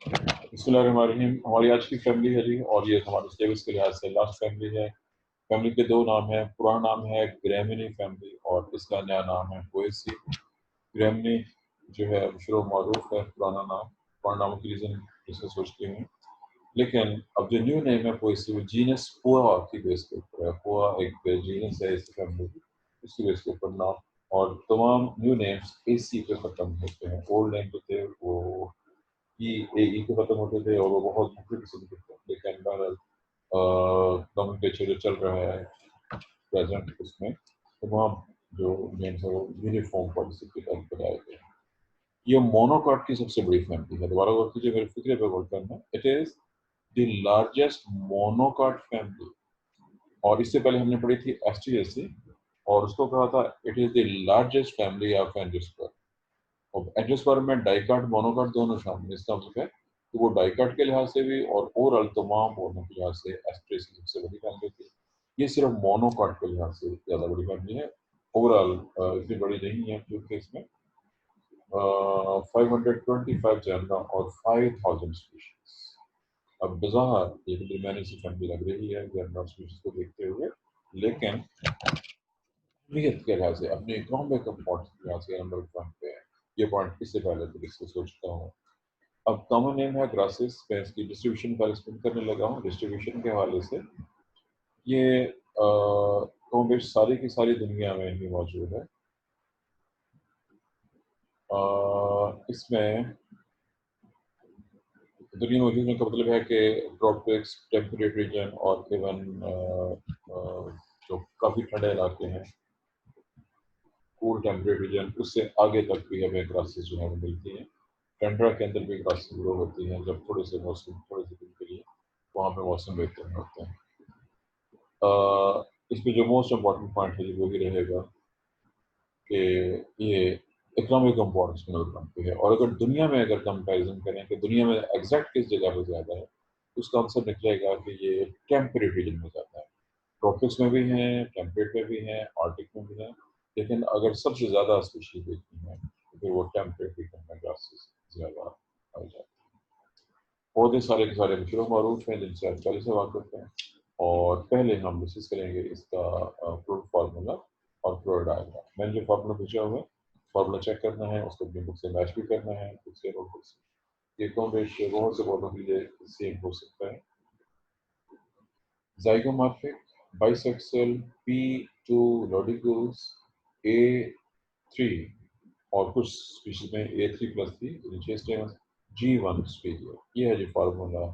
बिस्मिल्लाहिर्रहमानिर्रहीम। हमारी आज की फैमिली है जी, और ये हमारे सिलेबस के लिहाज से लास्ट फैमिली है। फैमिली के दो नाम हैं। पुराना नाम है ग्रैमिनी फैमिली और इसका नया नाम है पोएसी। ग्रैमिनी जो है शुरू मारूफ है, पुराना नामों की रीज़न जिससे सोचते हैं। लेकिन अब जो न्यू नेम है पोएसी, वो जीनस पोआ की बेस के ऊपर है। पोआ एक जीनस है इस फैमिली की, उसकी बेस के ऊपर नाम। और तमाम न्यू नेम्स एसी पे ख़त्म होते हैं। ओल्ड नेम जो थे वो ई पे ख़त्म होते थे और वो बहुत मुख्तलिफ किस्म के थे। लेकिन बहरहाल कम्युनिकेशन जो चल रहा है प्रेजेंट उसमें तमाम जो नेम्स है वो यूनिफॉर्म पॉलिसी के तहत बनाए गए हैं। ये मोनोकॉट की सबसे बड़ी फैमिली है। दोबारा गौर कीजिए, मेरे फिक्रे पे गौर करना। It is the largest monocot family. और इससे पहले हमने पढ़ी थी एस्ट्रियसी, और उसको कहा था it is the largest family of angiosperm. और एंजियोस्पर्म में डाइकाट मोनोकॉट दोनों शामिल हैं। इसका मतलब है कि वो डाइकाट के लिहाज से भी और ओवरऑल तमाम ऑर्गन के लिहाज से एस्ट्रेस की सबसे बड़ी फैमिली थी। ये सिर्फ मोनोकॉट के लिहाज से ज़्यादा बड़ी फैमिली है। ओवरऑल इतनी बड़ी नहीं है क्योंकि इसमें 525 जनरा और 5000 स्पीशीज। अब बज़ाहिर एक दरमियानी सी फैमिली लग रही है जनरा स्पीशीज को देखते हुए, लेकिन अहमियत के लिहाज से, अपने इकोनॉमिक इम्पोर्टेंस के लिहाज से नंबर वन पे है। ये पॉइंट इससे पहले तो डिस्कस हो चुका हूँ। अब कॉमन नेम है ग्रासेस। मैं इसकी डिस्ट्रीब्यूशन पर एक्सप्लेन करने लगा हूँ। डिस्ट्रीब्यूशन के हवाले से ये कम बेश सारी की सारी दुनिया में ही मौजूद है। इसमें दुनिया में मौजूद होने का मतलब है कि ट्रॉपिक्स, टेम्परेट रीजन और इवन जो काफ़ी ठंडे इलाके हैं, कूल टेम्परेट रीजन, उससे आगे तक भी हमें ग्रासेस जो है वो मिलती हैं। टंड्रा के अंदर भी ग्रासेस ग्रो होती हैं जब थोड़े से दिन के लिए वहाँ पे मौसम बेहतर होते हैं। इसमें जो मोस्ट इम्पॉर्टेंट पॉइंट है वो ही रहेगा कि ये इकोनॉमिक इम्पोर्टेंस में बनती है। और अगर दुनिया में अगर कंपैरिजन करें कि दुनिया में एग्जैक्ट किस जगह पर ज़्यादा है, तो उसका आंसर निकलेगा कि ये टेम्परेट रीजन में ज़्यादा है। ट्रॉपिक्स में भी हैं, टेम्परेट में भी हैं, आर्टिक में भी हैं। लेकिन अगर सबसे ज़्यादा स्पीशीज देखनी है तो फिर वो टेम्परेट रीजन में ग्रासेस ज़्यादा पाई जाती है। पौधे सारे के सारे मशरूम मारूफ हैं जिनसे आप पहले से वाकिफ हैं। और पहले हम डिस्कस करेंगे इसका फ्रूट फार्मूला और फ्लोर डायग्राम। मैंने जो फार्मूला पूछा हुआ है, फार्मूला चेक करना है, उसको अपनी बुक से मैच भी करना है, खुद से नोटबुक से। ये कम बेश बहुत से पौधों के लिए सेम हो सकता है। ज़ाइगोमॉर्फिक, बाइसेक्सुअल, P2 लोडिगस, A3 और कुछ स्पीशीज में A3+3 G1 स्पीशीज। ये है जो फार्मूला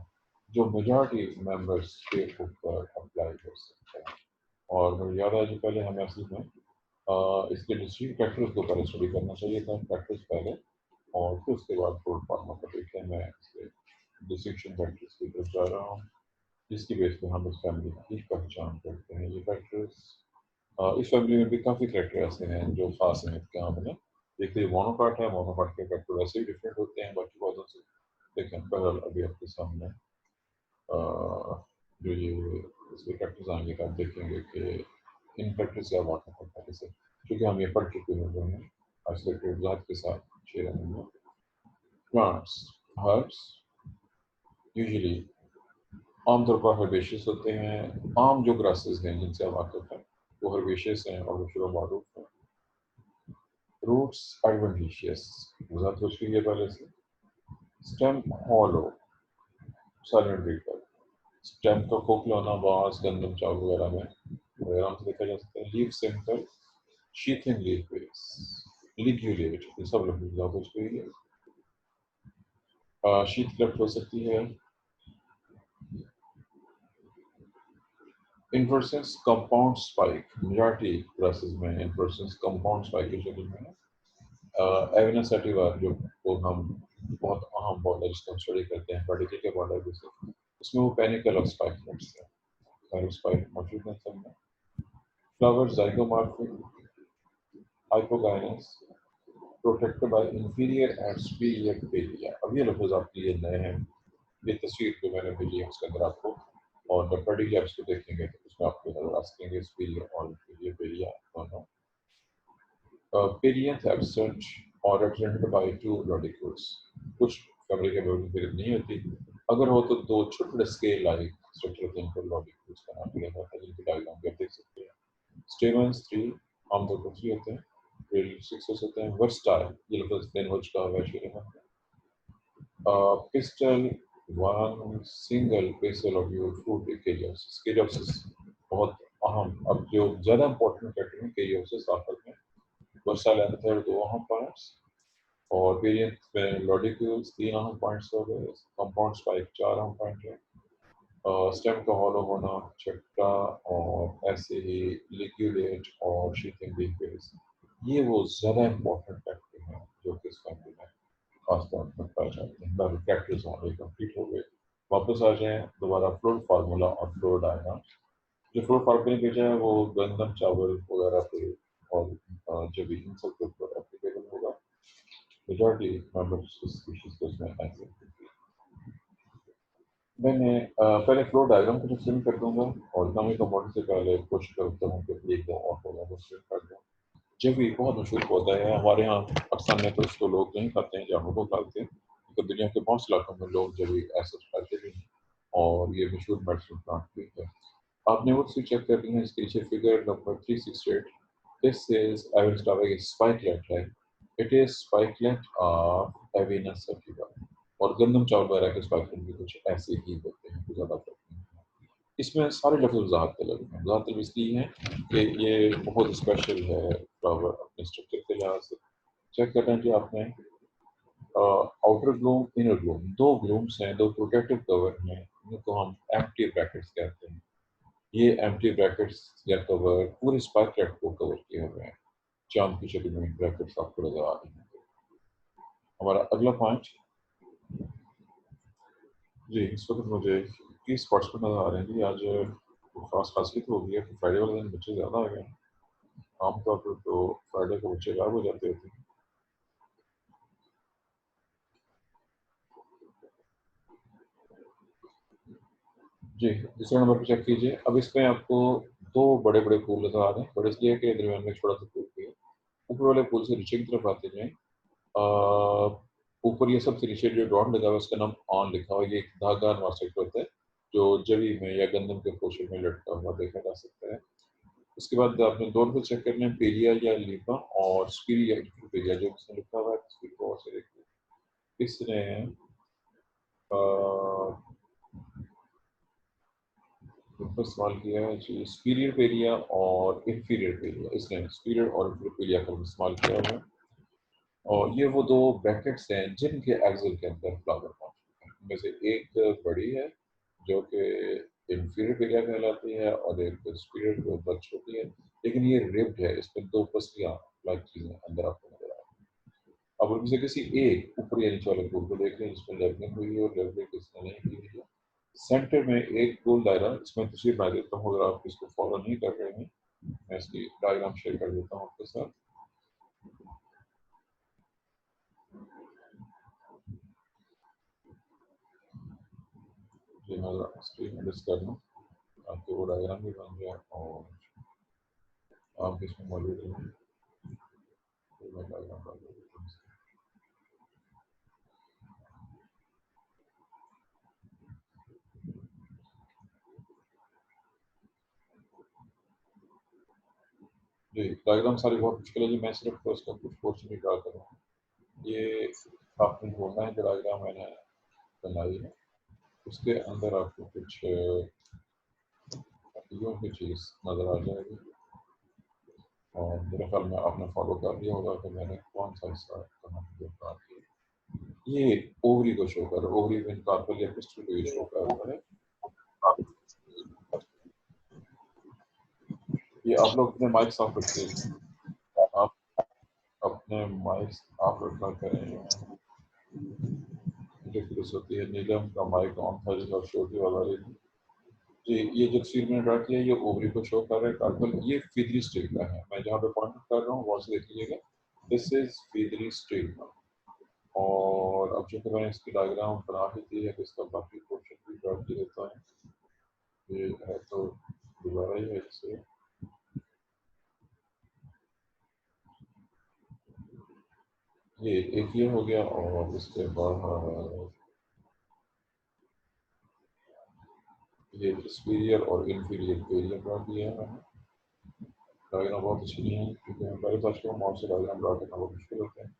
जो मेजॉरिटी मेंबर्स के ऊपर अप्लाई कर सकते हैं। और मुझे याद है जो पहले हमें असल में इसके डिस्ट्रीट फैक्टर्स को पहले स्टडी करना चाहिए था, फैक्टर्स पहले, और फिर उसके बाद फूड फार्मा को देखते हैं। मैं इसके डिस्ट्रीब्यूशन फैक्टर्स की तरफ जा रहा हूँ जिसकी बेस पे हम इस फैमिली की पहचान करते हैं। ये फैक्टर्स इस फैमिली में भी काफ़ी कैरेक्टर ऐसे हैं जो खास हैं इसके यहाँ में। देखिए मोनोकॉट है, मोनोकॉट के कैरेक्टर वैसे ही डिफरेंट होते हैं बाकी पौधों से। लेकिन बहरहाल अभी आपके सामने जो ये इसके कैरेक्टर्स आएंगे तो आप देखेंगे कि इन फैक्टर्स से आप वाकिफ हो पहले से, क्योंकि हम ये पढ़ चुके हैं आइसोलेटेड जात के साथ शेयर में। प्लांट्स, हर्ब्स यूजुअली आमतौर पर हर्बेशियस होते हैं। आम जो ग्रासेस हैं जिनसे आप वाकिफ हैं वो हर्बेशियस हैं और शुरू मारूफ हैं। रूट्स एडवेंटिशियस, वजाहत हो चुकी है पहले से। Stem hollow, silent reaper. Stem का खोखला होना बांस, गंदम, चावल वगैरह में आराम से देखा जा सकता है। Leave simple, sheathing leaf base, ligulate, ये सब लोग वजाहत हो चुकी है। शीत क्लेफ्ट हो सकती है। Inflorescence compound spike, majority grasses में इन्फ्लोरेसेंस कंपाउंड स्पाइक की शक्ल में है। एविना सैटिवा जो को हम बहुत अहम पौधा जिसको हम स्टडी करते हैं पर्टिकल के पौधा जैसे, उसमें वो पेनिकल ऑफ स्पाइकलेट्स है, सारे स्पाइक मौजूद हैं सब में। Flower zygomorphic, hypogynous, protected by inferior and superior palea. अब ये लफ्ज़ आपके लिए नए हैं। ये तस्वीर जो मैंने भेजी है उसके अंदर आपको, और जब पर्टिकल आप इसको देखेंगे तो उसमें आपको नजर आ सकेंगे सुपीरियर और इंफीरियर पेरिया दोनों। Perianth absent or represented by two radicals. कुछ फैमिली कैपेबिलिटी नहीं होती। अगर हो तो दो छोटे स्केल लाइक स्ट्रक्चर होते हैं इनको लॉजिक उसका नाम दिया जाता है जिनकी डायग्राम भी आप देख सकते हैं। स्टेमन्स 3 आमतौर पर 3 होते हैं, रियल 6 होते हैं, वर्सटाइल ये लफ्ज़ प्लेन हो चुका है शुरू में। Pistil one single पेसल of your food caryopsis. Caryopsis बहुत अहम, अब जो ज़्यादा इंपॉर्टेंट फैक्टर है caryopsis आखिर में वर्षा लेंथ है दो अहम पॉइंट्स और वेरिएंट में लॉडिक्यूल्स 3 अहम पॉइंट्स हो गए, कंपाउंड स्पाइक 4 अहम पॉइंट है, स्टेम का हॉलो होना चट्टा और ऐसे ही लिक्यूलेट और शीथिंग बीफेस, ये वो ज़्यादा इंपॉर्टेंट फैक्टर हैं जो कि इस फैमिली में खासतौर पर पाए जाते हैं। बाकी प्रैक्टिस हमारी कंप्लीट हो गई। वापस आ जाएं दोबारा फ्लोर फार्मूला और फ्लोर डायग्राम। जो फ्लोर फार्मूला भेजा है वो गंदम चावल वगैरह पे और जब इन सब के ऊपर एप्लीकेबल होगा। मेजॉरिटी मेंबर्स स्पीशीज को इसमें ऐसे मैंने पहले फ्लोर डायग्राम को एक्सप्लेन कर दूंगा और इकोनॉमिक कंपाउंड से पहले कोशिश करता हूँ कि एक दो और होगा वो एक्सप्लेन कर दूँ। जब भी बहुत मशहूर पौधा है हमारे यहाँ, अक्सर में तो इसको लोग नहीं खाते हैं, जानवरों को खाते हैं, तो दुनिया के बहुत से इलाकों में लोग जब ऐसा खाते भी हैं और ये मशहूर मेडिसिन प्लांट भी है। आपने वो चेक कर ली है, इसके नीचे figure number 368। This is I will start with spikelet, right? It is spikelet of Avena sativa और गंदम चावल वगैरह के स्पाइकलेट भी कुछ ऐसे ही होते हैं, कुछ ज़्यादा फर्क नहीं है। इसमें सारे लफ्ज़ वजाहत तलब हैं। वजाहत तलब इसलिए है कि ये बहुत स्पेशल है फ्लावर अपने स्ट्रक्चर के लिहाज से। चेक कर लें कि आपने आउटर ग्लूम इनर ग्लूम दो ग्लूम्स हैं, दो प्रोटेक्टिव कवर हैं, इनको हम एम्प्टी ब्रैकेट्स कहते हैं। ये एम्प्टी ब्रैकेट्स या कवर पूरे स्पाइकलेट को कवर किए हुए हैं। चांद की शक्ल में ब्रैकेट्स आपको नजर आ रहे हैं। हमारा अगला पॉइंट जी, इस वक्त मुझे 30 स्पॉट्स पर नजर आ रहे हैं जी। आज खास खासियत हो गई है कि फ्राइडे वाले दिन बच्चे ज़्यादा आ गए हैं। आमतौर पर तो फ्राइडे को बच्चे गायब हो जाते थे। जी, दूसरे नंबर पे चेक कीजिए। अब इसमें आपको दो बड़े बड़े पूल नजर आ रहे हैं। बड़े इसलिए कि दरमियान में छोटा सा पूल भी है। ऊपर वाले पूल से नीचे की तरफ आते जाएं। ऊपर ये सबसे नीचे जो डॉट लगा हुआ है उसका नाम ऑन लिखा हुआ है। ये एक धागा नुमा सेक्टर होता है जो जवी में या गंदम के पोषण में लटका हुआ देखा जा सकता है। उसके बाद आपने दोनों को चेक करना है, पेरिया या लीपा और स्पीरिया पेरिया जो उसमें लिखा हुआ है तस्वीर को और से देखिए। इसने तो इस्तेमाल किया है जी सुपीरियर पेरिया और इंफीरियर पेरिया, इसने सुपीरियर और इंफीरियर पेरिया का इस्तेमाल किया हुआ है। और ये वो दो ब्रैकेट्स हैं जिनके एक्सल के अंदर फ्लावर मौजूद है। इनमें से एक बड़ी है जो कि इंफीरियर पेरिया कहलाती है और एक सुपीरियर जो बहुत छोटी है, लेकिन ये रिब्ड है, इसमें दो पसलियां लाइक चीजें अंदर आपको नजर आ रही हैं। अब उनमें से किसी एक ऊपरी या नीचे वाले ग्रुप को देख लें जिसमें लेबलिंग हुई है और लेबलिंग किसने नहीं की हुई है। सेंटर में एक गोल दायरा, इसमें तस्वीर बना देता हूँ अगर आप इसको फॉलो नहीं कर रहे हैं। मैं इसकी डायग्राम शेयर कर देता हूँ आपके साथ। जी मैं स्क्रीन एडजस्ट कर लूँ आपको वो डायग्राम भी बन जाए और आप इसमें मौजूद रहें। तो मैं डायग्राम डाल देता हूँ। जी डायग्राम सारी बहुत मुश्किल है जी, मैं सिर्फ तो इसका कुछ पोर्शन ही ड्रा करूँगा। ये आपने ढूंढना है जो डायग्राम मैंने बनाई है उसके अंदर आपको कुछ यूँ की चीज़ नज़र आ जाएगी और मेरे ख्याल में आपने फॉलो कर लिया होगा कि मैंने कौन सा हिस्सा कहाँ पे ड्रा किया। ये ओवरी को शो कर, ओवरी में कार्पेल या पिस्टल को ये शो कर रहा है। ये आप लोग अपने माइक ऑफ रखिए, आप अपने माइक आप रखा करें। डिफरेंस होती है, नीलम का माइक ऑन था जिसका छोटी वाला रही। जी ये जो तस्वीर मैंने ड्रा किया है ये ओवरी को शो कर रहा है, कार्पेल ये फीदरी स्टेट का है। मैं जहाँ पे पॉइंट कर रहा हूँ वहाँ से देख लीजिएगा, दिस इज फीदरी स्टेट का। और अब जो कि मैंने इसकी डायग्राम बना ही दी है तो इसका बाकी पोर्शन भी ड्रा कर देता है। ये है तो दोबारा ही है इससे। ये एक ये हो गया और इसके बाद ये सुपीरियर और इन्फीरियर पेरियर ड्रा किया है मैंने। डायग्राम बहुत अच्छी नहीं है क्योंकि मैं पहले समझता हूँ माउस से डायग्राम ड्रा करना बहुत मुश्किल होता है।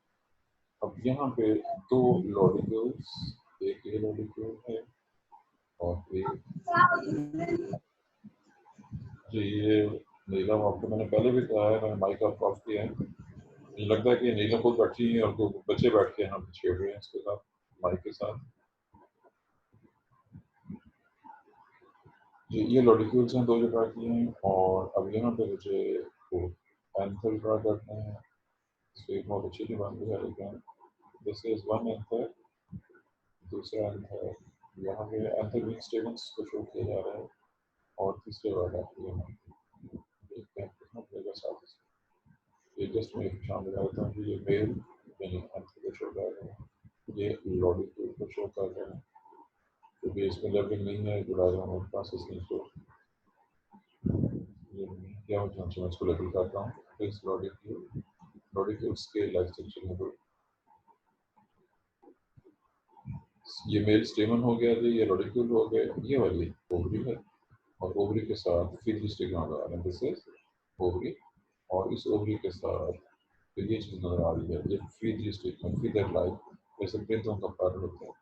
अब यहाँ पे दो लॉजिकल्स, एक ये लॉजिकल है और एक जी ये नीलम, आपको मैंने पहले भी कहा है, मैंने माइक ऑफ किया है। मुझे लगता है कि ये नीलम खुद बैठी है और दो बच्चे बैठ के यहाँ पे छेड़ रहे हैं इसके साथ, माइक के साथ। ये लॉजिकल्स हैं दो जो ड्रा किए हैं और अब यहाँ पे मुझे एंथर ड्रा करते हैं। इसको एक बहुत अच्छी बन गई है लेकिन दिस इज वन एंथर, दूसरा एंथर, यहाँ पे एंथर मीन स्टेटमेंट्स को शो किया जा रहा है और तीसरे वाला यहाँ देखते हैं कितना पड़ेगा साथ इसमें। ये जस्ट मैं शामिल करता हूँ कि ये मेल यानी एंथर को शो कर रहे हैं, ये लॉजिकल को शो कर रहे हैं क्योंकि इसमें लेवलिंग नहीं है जो डायग्राम और प्रोसेस नहीं शो क्या हो जाना चाहिए। इसको लेबल करता हूँ इस लॉजिकल्स के लाइफ सेक्शन में। ये मेल स्टेमन हो गया जी, ये लॉजिकल हो गए, ये वाली ओवरी है और ओवरी के साथ फिर स्टिग्मा आ रहा है, दिस इज ओवरी और इस ओवरी के साथ तो ये चीज़ नजर आ रही है, ये फ्री स्टेटमेंट फीदर लाइक जैसे प्रिंटों का पैटर्न होता है।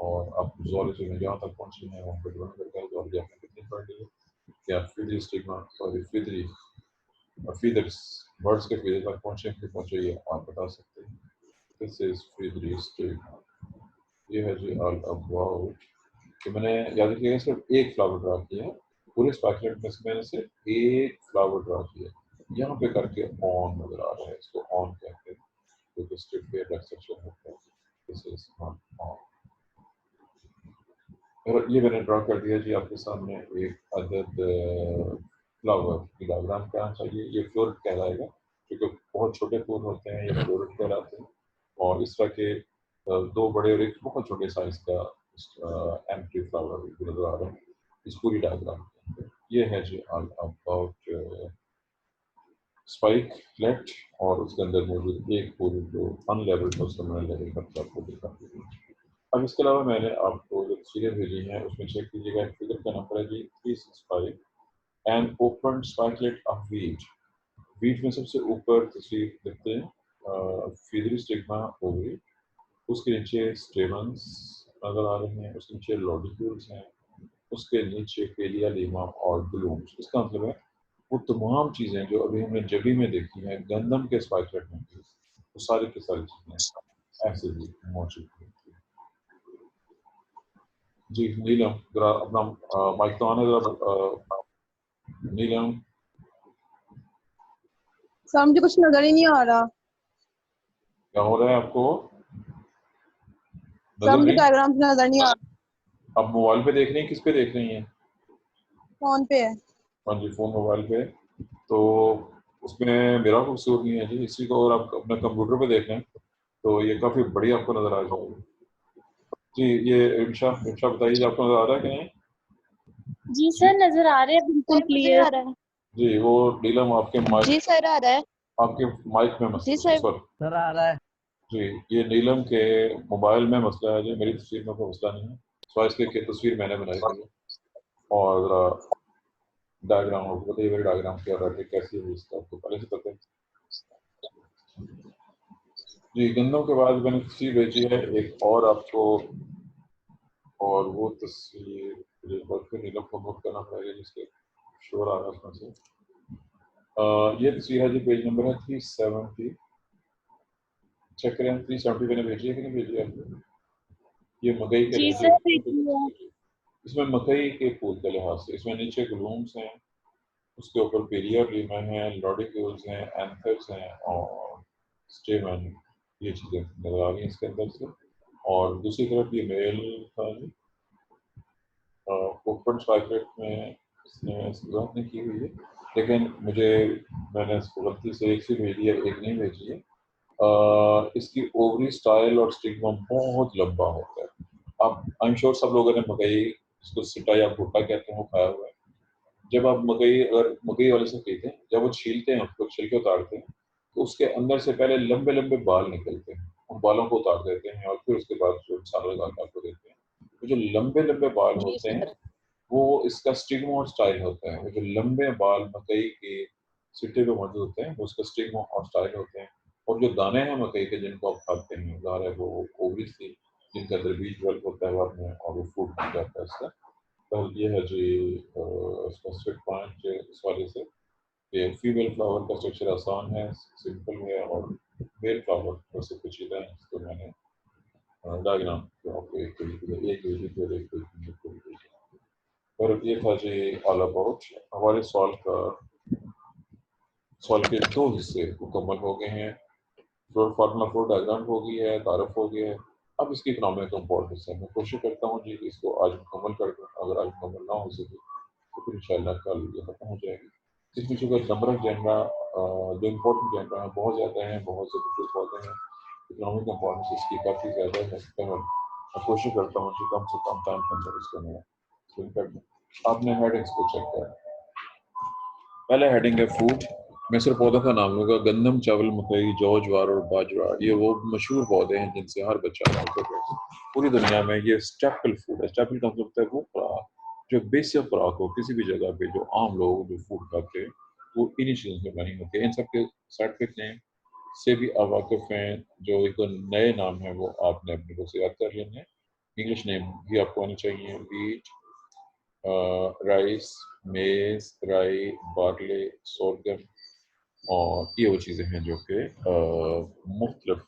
और आप जोलॉजी में जहाँ तक पहुँचे हैं वहाँ पर डिपेंड करता है जोलॉजी आपने कितनी पढ़ ली है क्या free stigma sorry free feathers birds के फीदर तक पहुँचे कि पहुँचे ये आप बता सकते हैं। This is free stigma. ये है जी ऑल अबाउट कि मैंने याद रखिएगा सिर्फ एक फ्लावर ड्रा किया है पूरे स्पाइकलेट में से, मैंने सिर्फ एक फ्लावर ड्रा किया यहाँ पे करके ऑन नजर आ रहा है, इसको ऑन कहते हैं क्योंकि स्ट्रिप पे ब्लैक सेक्शन होता है। दिस इज नॉट ऑन और ये मैंने ड्रा कर दिया जी आपके सामने एक अदद फ्लावर की डायग्राम क्या चाहिए। ये फ्लोरेट कहलाएगा क्योंकि बहुत छोटे फूल होते हैं, ये फ्लोरेट कहलाते हैं और इस तरह के दो बड़े और एक बहुत छोटे साइज का एम्प्टी फ्लावर नजर आ रहा है इस पूरी डायग्राम में। ये है जी ऑल अबाउट स्पाइक लेट और उसके अंदर मौजूद एक फूल जो अनलेवल्ड है उसका मैंने लेवल करके आपको दिखा दिया। अब इसके अलावा मैंने आपको जो तस्वीरें भेजी हैं उसमें चेक कीजिएगा, फिगर का नंबर है जी 365 and open spikelet of wheat. Wheat में सबसे ऊपर तस्वीर देखते हैं फीदरी स्टिग्मा ओवरी, उसके नीचे स्टेमन्स नजर आ रहे हैं, उसके नीचे लॉडिक्यूल्स हैं, उसके नीचे पेलिया लीमा और ब्लूम्स। इसका मतलब है वो तमाम चीज़ें जो अभी हमने जबी में देखी हैं गंदम के स्पाइकलेट में भी वो सारी की सारी चीज़ें ऐसे ही मौजूद हैं। जी नीलम जरा अपना माइक तो आने जरा नीलम। सर मुझे कुछ नजर ही नहीं आ रहा। क्या हो रहा है आपको? सर नजर मुझे नहीं? डायग्राम नजर नहीं आ रहा। आप मोबाइल पे देख रही हैं, किस पे देख रही हैं? फोन पे है। हाँ जी फोन मोबाइल पे तो उसमें मेरा कोई कसूर नहीं है जी, इसी को अगर आप अपने कंप्यूटर पे देख लें तो ये काफ़ी बढ़िया आपको नज़र आ जाएगी। जी ये इंशा इंशा बताइए आपको नज़र आ रहा है कि नहीं? जी सर नजर आ रहे हैं बिल्कुल क्लियर। जी वो नीलम आपके माइक जी सर आ रहा है। आपके माइक में जी मसला सर। सर आ रहा है। जी ये नीलम के मोबाइल में मसला है जी, मेरी तस्वीर में कोई मसला नहीं है। सो इसके तस्वीर मैंने बनाई हुई है और डायग्राम आपको बताइए मेरी डायग्राम क्या रहा है कैसी है इसका आपको पहले से पता है। जी गंदम के बाद मैंने तस्वीर भेजी है एक और आपको और वो तस्वीर फिर नीलम को नोट करना पड़ेगा जिसके शोर आ रहा है उसमें से। ये तस्वीर है जी पेज नंबर है 370, चेक करें 370 मैंने भेजी है कि नहीं भेजी है आपको। ये मकई के जी लिए सर। इसमें मकई के फूल के लिहाज से इसमें नीचे ग्लूम्स हैं, उसके ऊपर पेरियर लीमा हैं, लॉडिक्यूल्स हैं, एंथर्स हैं और स्टेमन, ये चीज़ें नजर आ रही हैं इसके अंदर से। और दूसरी तरफ ये मेल था जी ओपन स्पाइकलेट में इसने वजाहत नहीं की हुई है लेकिन मैंने इसको गलती से एक से भेजी है एक नहीं भेजी है। इसकी ओवरी स्टाइल और स्टिग्मा बहुत लंबा होता है। आप आई एम श्योर सब लोगों ने मकई जिसको सिटा या भुट्टा कहते हैं वो खाया हुआ है। जब आप मकई अगर मकई वाले से खरीदते हैं जब वो छीलते हैं उसको छिलके उतारते हैं तो उसके अंदर से पहले लंबे लंबे बाल निकलते हैं, उन बालों को उतार देते हैं और फिर उसके बाद जो मसाला लगा के आपको देते हैं। तो जो लंबे लंबे बाल जी होते हैं सर। वो इसका स्टिग्मा और स्टाइल होता है। वो जो लंबे बाल मकई के सिट्टे पे मौजूद होते हैं वो उसका स्टिग्मा और स्टाइल होते हैं। और जो दाने हैं मकई के जिनको आप खाते हैं, ज़ाहिर है वो ओवरीज थी जिनके अंदर बीज डेवलप होता है बाद में और वो फूड बन जाता है इसका। तो ये है जी स्पेसिफिक पॉइंट इस वाले से कि फीमेल फ्लावर का स्ट्रक्चर आसान है, सिंपल है, और मेल फ्लावर वैसे पेचीदा है। इसको मैंने डायग्राम आपको एक भेजी थी और एक भेजी। और ये था जी ऑल अबाउट हमारे सॉल्व के दो हिस्से मुकम्मल हो गए हैं। फ्लोर फार्मूला फ्लो डायग्राम हो गई है, तारफ हो गया है। अब इसकी इकोनॉमिक इम्पोर्टेंस है। मैं कोशिश करता हूँ जी इसको आज मुकम्मल कर दूँ। अगर आज मुकम्मल ना हो सके तो फिर इंशाल्लाह कल ये खत्म हो जाएगी। इसमें चूँकि नंबर ऑफ जनरा जो इम्पोर्टेंट जनरा है बहुत ज़्यादा हैं, बहुत से डिफरेंट पौधे हैं, इकोनॉमिक इम्पोर्टेंस इसकी काफ़ी ज़्यादा है। मैं कोशिश करता हूँ कि कम से कम टाइम के अंदर इसको मैं फिल कर दूँ। आपने हेडिंग्स को चेक करें। पहले हेडिंग है फूड। मैं सिर्फ पौधों का नाम लूँगा। गंदम, चावल, मकई, जौ, ज्वार और बाजरा ये वो मशहूर पौधे हैं जिनसे हर बच्चा वाकिफ है। पूरी दुनिया में ये स्टेपल फूड है। स्टेपल का मतलब है वो खुराक जो बेसिक खुराक हो किसी भी जगह पे, जो आम लोग जो फूड खाते हैं वो इन्हीं चीज़ों से बनी होती है। इन सब के सर्टिफिकेट नेम से भी आप वाकिफ हैं। जो एक नए नाम है वो आपने अपने को से याद कर लेने हैं। इंग्लिश नेम भी आपको आनी चाहिए। वीट, राइस, मेज, राई, बार्ले, सोरगम, और ये वो चीज़ें हैं जो कि मुख्तलिफ।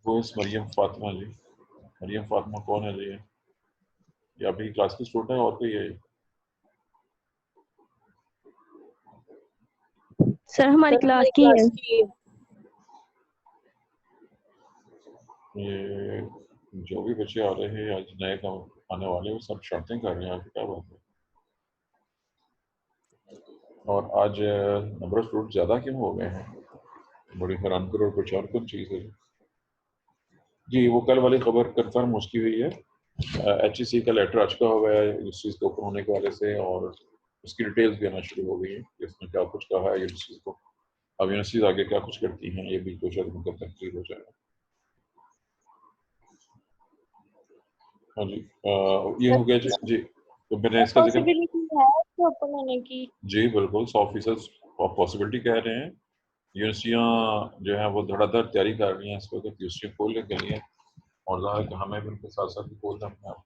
वो इस मरियम फातिमा जी, मरियम फातिमा कौन है जी? ये अभी क्लास की स्टूडेंट है और कोई है? सर हमारी सर क्लास हमारी की है। क्लास की ये जो भी बच्चे आ रहे हैं आज नए का आने वाले वो सब शर्तें कर रहे हैं, आपकी क्या बात है? और आज नंबर ऑफ स्टूडेंट ज़्यादा क्यों हो गए हैं? बड़ी हैरान करो, कुछ और कुछ चीज़ है जी। वो कल वाली खबर कंफर्म उसकी हुई है। HEC का लेटर आ चुका हुआ है इस चीज़ के ओपन होने के वाले से, और उसकी डिटेल्स भी आना शुरू हो गई है कि उसने क्या कुछ कहा है यूनिवर्सिटीज़ को। अब यूनिवर्सिटीज़ आगे क्या कुछ करती हैं ये भी कुछ हद तक क्लियर हो जाएगा। हाँ जी, ये हो गया जी। जी तो मैंने इसका जिक्र। पॉसिबिलिटी है इसको ओपन होने की। जी बिल्कुल 100% पॉसिबिलिटी कह रहे हैं। यूनिवर्सिटियाँ जो हैं वो धड़ाधड़ तैयारी कर रही हैं इस वक्त यूनिवर्सिटी खोलने के लिए, और ज़ाहिर है कि हमें भी उनके साथ साथ भी खोलना है अपने आप।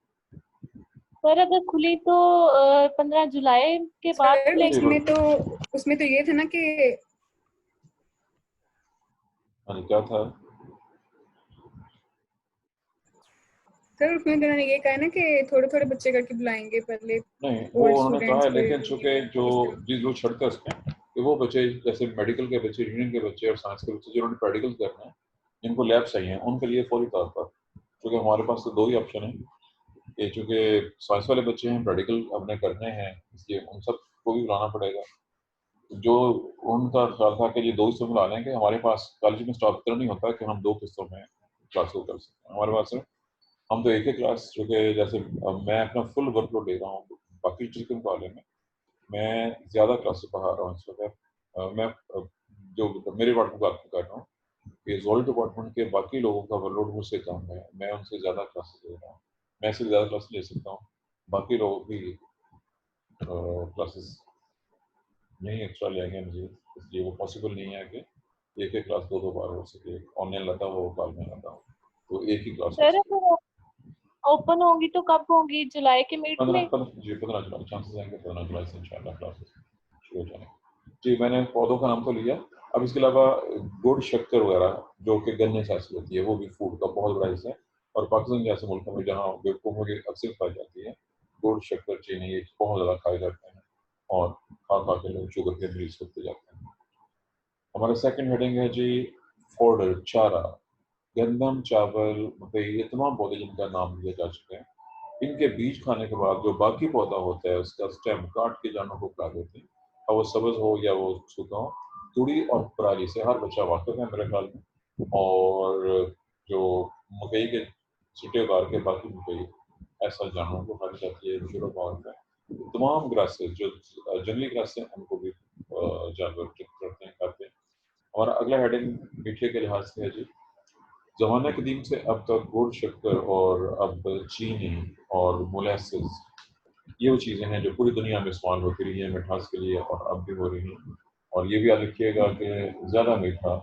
सर अगर खुली तो 15 जुलाई के बाद सर खुलेगी। उसमें तो ये था ना कि हाँ जी, क्या था? सर उसमें तो उन्होंने ये कहा ना कि थोड़े थोड़े बच्चे करके बुलाएंगे पहले नहीं वो ओल्ड उन्होंने कहा स्टूडेंट्स है, लेकिन फिर चूंकि जो इस तरह। जिस लोग शर्त है उसमें कि वो बच्चे जैसे मेडिकल के बच्चे, इंजीनियरिंग के बच्चे और साइंस के बच्चे जिन्होंने प्रैक्टिकल करना है, जिनको लैब चाहिए, उनके लिए फौरी तौर पर, क्योंकि हमारे पास तो दो ही ऑप्शन है कि चूंकि साइंस वाले बच्चे हैं प्रैक्टिकल अपने करने हैं, इसलिए उन सबको भी बुलाना पड़ेगा। जो उनका ख्याल था कि ये दो हिस्सों में ला लें कि हमारे पास कॉलेज में स्टाफ इतना नहीं होता कि हम दो हिस्सों में क्लास को कर सकते हैं। हमारे पास सिर्फ हम तो एक ही क्लास, जो कि जैसे मैं अपना फुल वर्कलोड ले रहा हूँ बाकी टीचर के मुकाबले में, मैं ज़्यादा क्लासेस पढ़ा रहा हूँ इस वक्त। मैं जो मेरे डिपार्टमेंट की बात कर रहा हूँ कि जोल डिपार्टमेंट के बाकी लोगों का वर्कलोड मुझसे कम है, मैं उनसे ज़्यादा क्लासेस ले रहा हूँ। मैं सिर्फ ज़्यादा क्लास ले सकता हूँ, बाकी लोग भी क्लासेस नहीं एक्स्ट्रा लेंगे मुझे, इसलिए वो पॉसिबल नहीं है कि एक ही क्लास दो दो बार हो सके। ऑनलाइन लाता हूँ, वो कॉल में लाता हूँ, तो एक ही क्लास हो सर सके। अगर ओपन होंगी तो कब होंगी? जुलाई के मिड में? 15 जुलाई चांसेस हैं कि 15 जुलाई से इंशाल्लाह क्लासेस शुरू हो जाएंगे। जी मैंने पौधों का नाम तो लिया। अब इसके अलावा गुड़, शक्कर वगैरह जो कि गन्ने से हासिल होती है वो भी फूड का बहुत बड़ा हिस्सा है। और पाकिस्तान जैसे मुल्कों में जहाँ बेवकूफ़ों की अक्सर खाई जाती है, गुड़, शक्कर, चीनी ये बहुत ज़्यादा खाए जाते हैं, और खा खा के लोग शुगर के मरीज होते जाते हैं। हमारा सेकंड हेडिंग है जी फोडर, चारा। गंदम, चावल, मकई ये तमाम पौधे जिनका नाम लिया जा चुका है, इनके बीज खाने के बाद जो बाकी पौधा होता है उसका स्टेम काट के जानवर को खिला देते हैं, और वो सब्ज हो या वो सूखा हो। तुड़ी और पराली से हर बच्चा वाकिफ है मेरे ख्याल में। और जो मकई के छिटे उतार के बाकी मकई ऐसा जानवरों को खानी जाती है शुरू में। तमाम ग्रासेस जो जंगली ग्रास हैं उनको भी जानवर करते हैं, खाते हैं। हमारा अगला हेडिंग मीठे के लिहाज से है जी। ज़माना कदीम से अब तक गुड़, शक्कर और अब चीनी और मोलेसेस, ये वो चीज़ें हैं जो पूरी दुनिया में इस्तेमाल होती रही हैं मिठास के लिए और अब भी हो रही हैं। और ये भी याद रखिएगा कि ज़्यादा मीठा,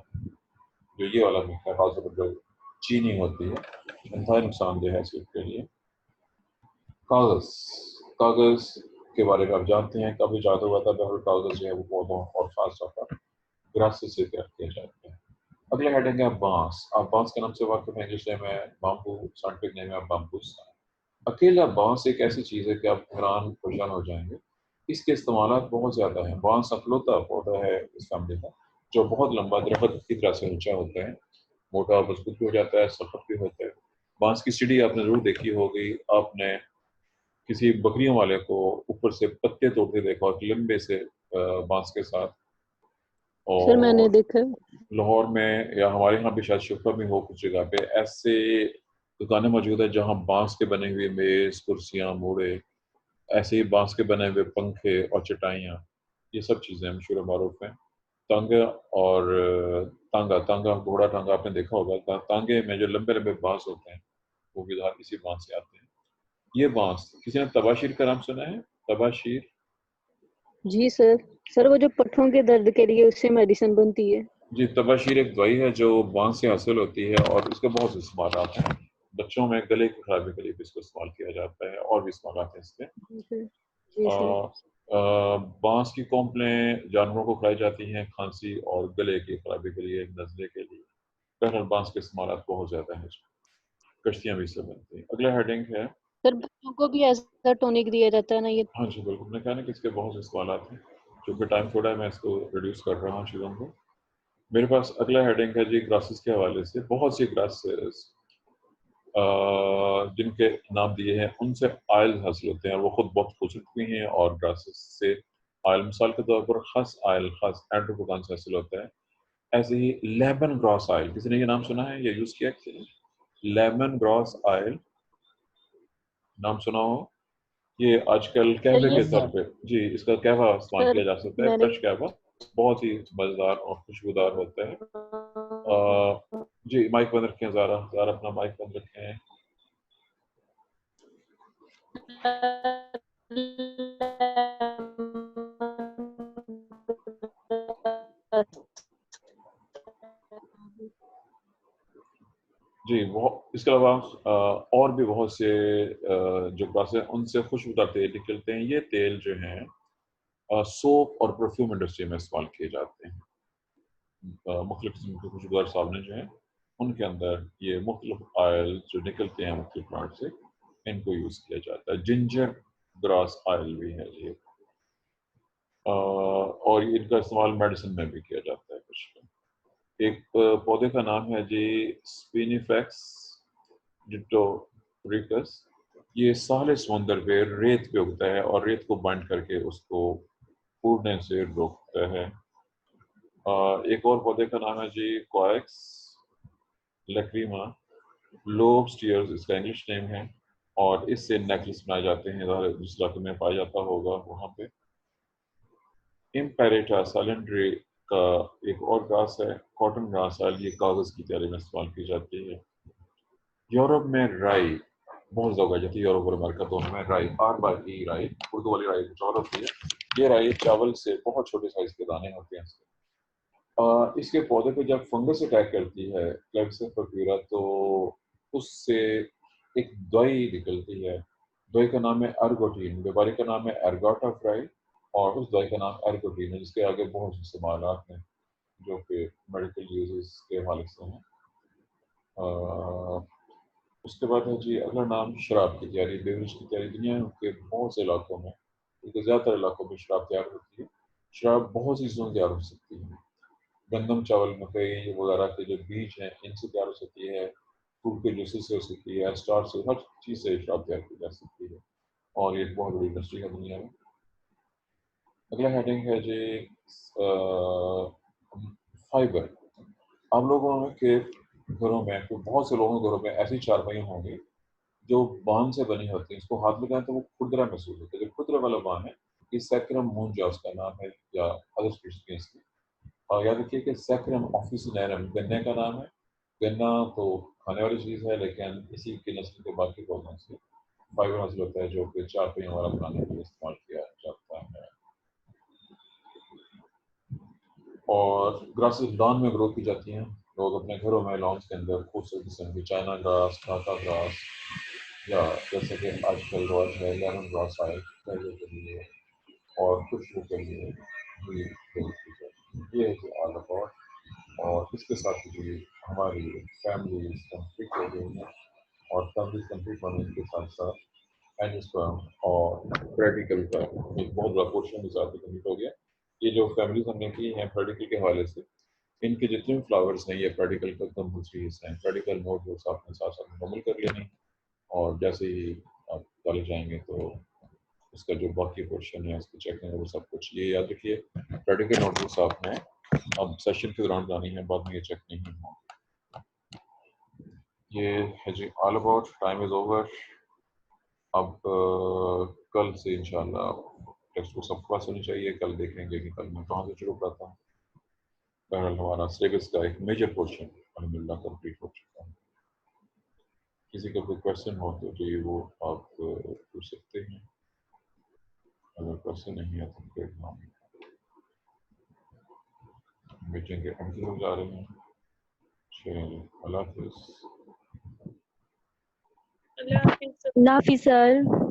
जो ये वाला मीठा खासतौर पर जो चीनी होती है, इंतहाई नुकसानदेह है सेहत के लिए। कागज़, कागज़ के बारे में आप जानते हैं, काफ़ी ज़्यादा हुआ था। बहरहाल कागज़ जो है वो पौधों और ख़ास तौर पर ग्रासेस से तैयार किया जाता है। अगला हेडिंग है बांस। आप बांस के नाम से वाकिफ हैं, इंग्लिश में बाम्बू, साइंटिफिक नेम है बाम्बूस। अकेला बांस एक ऐसी चीज़ है कि आप हैरान परेशान हो जाएंगे। इसके इस्तेमालात बहुत ज़्यादा हैं। बांस अकलौता पौधा है इस फैमिली का जो बहुत लंबा दरख्त की तरह से ऊंचा होता है, मोटा और मजबूत भी हो जाता है, सख्त भी होता है। बांस की सीढ़ी आपने ज़रूर देखी होगी। आपने किसी बकरियों वाले को ऊपर से पत्ते तोड़ते देखा और लंबे से बांस के साथ। सर मैंने और देखा। लाहौर में या हमारे यहाँ भी शायद शिफ्रा में हो कुछ जगह पे ऐसे दुकानें मौजूद है जहाँ बांस के बने हुए मेज, कुर्सियाँ, मूड़े, ऐसे ही बांस के बने हुए पंखे और चटाइयाँ, ये सब चीज़ें मशहूर मारूफ हैं। तांगा और तांगा, तांगा घोड़ा टांगा आपने देखा होगा। तांगे में जो लंबे लंबे बांस होते हैं वो भी इसी बांस से आते हैं। ये बांस, किसी ने तबाशीर का नाम सुना है? तबाशीर? जी सर। सर वो जो पट्ठों के दर्द के लिए उससे मेडिसिन बनती है। जी, तबाशीर एक दवाई है जो बांस से हासिल होती है और इसके बहुत से इस्तेमाल हैं। बच्चों में गले की खराबी के लिए भी इसको इस्तेमाल किया जाता है और भी इस्तेमाल हैं इसके। जी सर। जी सर। बांस की कोंपलें जानवरों को खिलाई जाती हैं खांसी और गले की खराबी के लिए, नज़ले के लिए। बहरहाल बांस के इस्तेमाल बहुत ज़्यादा हैं। कश्तियाँ भी इससे बनती हैं। अगला हेडिंग है। सर बच्चों को भी ऐसा टॉनिक दिया जाता है ना ये? हाँ जी, बिल्कुल। मैंने कहा ना कि इसके बहुत से इस्तेमाल हैं। चूँकि टाइम थोड़ा है मैं इसको रिड्यूस कर रहा हूँ चीज़ों को। मेरे पास अगला हेडिंग है जी ग्रासेस के हवाले से। बहुत सी ग्रासेस जिनके नाम दिए हैं उनसे आयल हासिल होते हैं। वो खुद बहुत खूबसूरत भी हैं और ग्रासेस से आयल, मिसाल के तौर पर खस आयल, खस एंड्रोपोकॉन से हासिल होता है। ऐसे ही लेमन ग्रास आयल, किसी ने ये नाम सुना है या यूज़ किया है किसी ने? लेमन ग्रास आयल नाम सुना हो? ये आजकल सर कहवे ये के तौर पे जी, इसका कहवा इस्तेमाल सर किया जा सकता है, मैंने फ्रेश कहवा। बहुत ही मज़ेदार और खुशबूदार होता है। जी, माइक बंद रखें ज़ारा, ज़ारा अपना माइक बंद रखें। जी, इसके अलावा और भी बहुत से जो ग्रास हैं उनसे खुशबूदार तेल निकलते हैं। ये तेल जो हैं सोप और परफ्यूम इंडस्ट्री में इस्तेमाल किए जाते हैं। मुख्तलिफ किस्म के खुशबूदार साबुनें जो हैं उनके अंदर ये मुख्तलिफ ऑयल जो निकलते हैं मुख्तलिफ प्लांट से, इनको यूज़ किया जाता है। जिंजर ग्रास ऑयल भी है ये। और इनका इस्तेमाल मेडिसिन में भी किया जाता है कुछ। एक पौधे का नाम है जी स्पिनिफेक्स डिटोरिकस। ये साले समुंदर पे रेत पे उगता है और रेत को बाइंड करके उसको फूटने से रोकता है। एक और पौधे का नाम है जी कॉएक्स लक्रीमा लोबस्टियर्स, इसका इंग्लिश नेम है। और इससे नेकलेस बनाए जाते हैं, जिस इलाके में पाया जाता होगा वहाँ पे। इम्पेरेटा साइलेंड्रे का एक और घास है कॉटन घास है, ये कागज़ की तैयारी में इस्तेमाल की जाती है। यूरोप में राई बहुत ज़्यादा उगाई जाती है। यूरोप और अमेरिका दोनों में राई, RY राई, उर्दू वाली राई कुछ और होती है। ये राई चावल से बहुत छोटे साइज के दाने होते हैं इसके। इसके पौधे को जब फंगस अटैक करती है क्लेब्सिया पर्प्यूरा, तो उससे एक दवाई निकलती है। दवाई का नाम है अर्गोटीन, बीमारी का नाम है एर्गोटा फ्राई और उस दवाई का नाम एर्गोटीन है, जिसके आगे बहुत से इस्तेमाल हैं जो कि मेडिकल यूजेस के हवाले से हैं। उसके बाद है जी अगला नाम शराब की तैयारी, बेवरेज की तैयारी। दुनिया के बहुत से इलाकों में, बल्कि ज़्यादातर इलाकों में शराब तैयार होती है। शराब बहुत सी चीज़ों से तैयार हो सकती है। गंदम, चावल, मकई वगैरह के जो बीज हैं इनसे तैयार हो सकती है। फ्रूट के जूसेस से हो सकती है, स्टार्च से, हर चीज़ से शराब तैयार की जा सकती है और ये एक बहुत बड़ी इंडस्ट्री है दुनिया में। अगला हेडिंग है जी फाइबर। आप लोगों के घरों में, तो बहुत से लोगों के घरों में ऐसी चारपाइयाँ होंगी जो बान से बनी होती है, इसको हाथ में लगाएं तो वो खुरदरा महसूस होता है। जो खुरदरा वाला बान है, ये सैक्रम मूंजा उसका नाम है, या अदर स्पीशीज इसकी। और याद रखिए कि सैक्रम ऑफिसिनेरम गन्ने का नाम है। गन्ना तो खाने वाली चीज़ है, लेकिन इसी की नस्ल के बाकी पौधों से फाइबर हासिल होता है, जो कि चार पहियों वाला बनाने के लिए इस्तेमाल किया जाता है। और ग्रासेस लॉन में ग्रो की जाती हैं। लोग अपने घरों में लॉन्स के अंदर खूबसूरत किस्म की चाइना ग्रास, टाटा ग्रास, या जैसे कि आजकल रॉज है लेमन ग्रास आए के लिए और खुशबू के लिए भी ग्रो की जाती है। ये है ऑल अबाउट। और इसके साथ ही हमारी फैमिली कंप्लीट हो गई है, और फैमिली कंप्लीट होने के साथ साथ एंजियोस्पर्म और प्रेडिकल का एक बहुत बड़ा पोर्शन भी साथ ही कंप्लीट हो गया। ये जो फैमिलीज हमने की हैं प्रेडिकल के हवाले से, इनके जितने भी फ्लावर्स हैं ये प्रेडिकल का कंपल्सरी हिस्सा है। प्रेडिकल नोटबुक्स आपने साथ साथ मुकम्मल कर लेनी, और जैसे ही आप कॉलेज जाएंगे तो उसका जो बाकी पोर्शन है उसको चेक करेंगे, वो सब कुछ ये याद रखिए। प्रेडिकल नोटबुक्स आपने अब सेशन के दौरान जानी है, बाद में ये चेक नहीं होगा। ये है जी all about. Time is over. अब कल से इंशाल्लाह टेक्स्ट बुक सबके पास होनी चाहिए। कल देखेंगे कि कल मैं कहाँ से शुरू करता हूँ। बहरहाल हमारा सिलेबस का एक मेजर पोर्शन अल्हम्दुलिल्लाह कंप्लीट हो चुका है। किसी का कोई क्वेश्चन हो तो जी वो आप पूछ सकते हैं। अगर क्वेश्चन नहीं है तो फिर हम मीटिंग के अंत में जा रहे हैं। चलिए अल्लाह हाफिज़। अल्लाह हाफिज़। अल्लाह हाफिज़ सर।